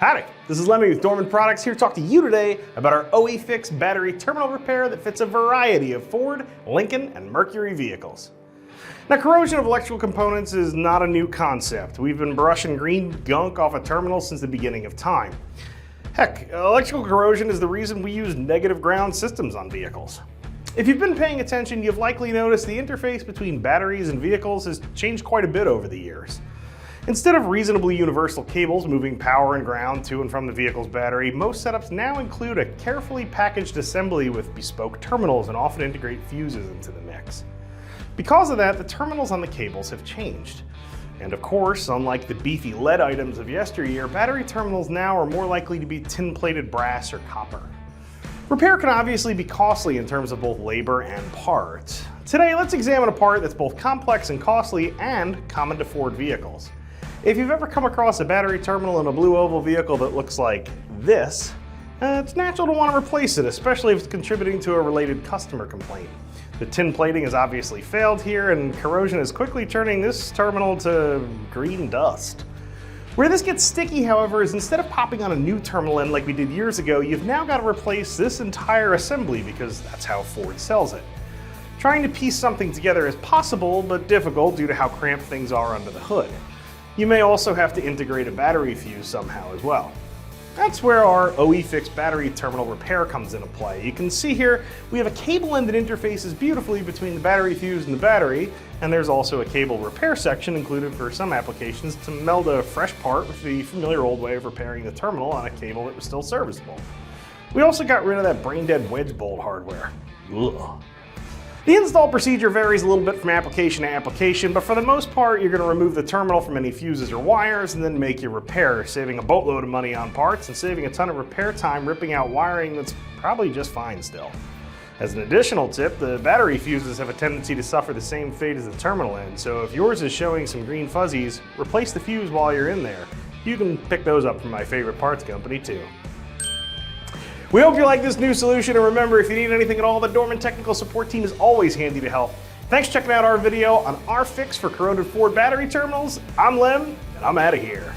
Howdy, this is Lemmy with Dorman Products here to talk to you today about our OE Fix battery terminal repair that fits a variety of Ford, Lincoln, and Mercury vehicles. Now, corrosion of electrical components is not a new concept. We've been brushing green gunk off a terminal since the beginning of time. Heck, electrical corrosion is the reason we use negative ground systems on vehicles. If you've been paying attention, you've likely noticed the interface between batteries and vehicles has changed quite a bit over the years. Instead of reasonably universal cables moving power and ground to and from the vehicle's battery, most setups now include a carefully packaged assembly with bespoke terminals and often integrate fuses into the mix. Because of that, the terminals on the cables have changed. And of course, unlike the beefy lead items of yesteryear, battery terminals now are more likely to be tin-plated brass or copper. Repair can obviously be costly in terms of both labor and parts. Today, let's examine a part that's both complex and costly and common to Ford vehicles. If you've ever come across a battery terminal in a blue oval vehicle that looks like this, it's natural to want to replace it, especially if it's contributing to a related customer complaint. The tin plating has obviously failed here, and corrosion is quickly turning this terminal to green dust. Where this gets sticky, however, is instead of popping on a new terminal end like we did years ago, you've now got to replace this entire assembly because that's how Ford sells it. Trying to piece something together is possible, but difficult due to how cramped things are under the hood. You may also have to integrate a battery fuse somehow as well. That's where our OE Fix battery terminal repair comes into play. You can see here we have a cable end that interfaces beautifully between the battery fuse and the battery, and there's also a cable repair section included for some applications to meld a fresh part with the familiar old way of repairing the terminal on a cable that was still serviceable. We also got rid of that brain-dead wedge bolt hardware. Ugh. The install procedure varies a little bit from application to application, but for the most part, you're going to remove the terminal from any fuses or wires and then make your repair, saving a boatload of money on parts and saving a ton of repair time ripping out wiring that's probably just fine still. As an additional tip, the battery fuses have a tendency to suffer the same fate as the terminal end, so if yours is showing some green fuzzies, replace the fuse while you're in there. You can pick those up from my favorite parts company too. We hope you like this new solution, and remember, if you need anything at all, the Dorman Technical Support Team is always handy to help. Thanks for checking out our video on our fix for corroded Ford battery terminals. I'm Lem, and I'm out of here.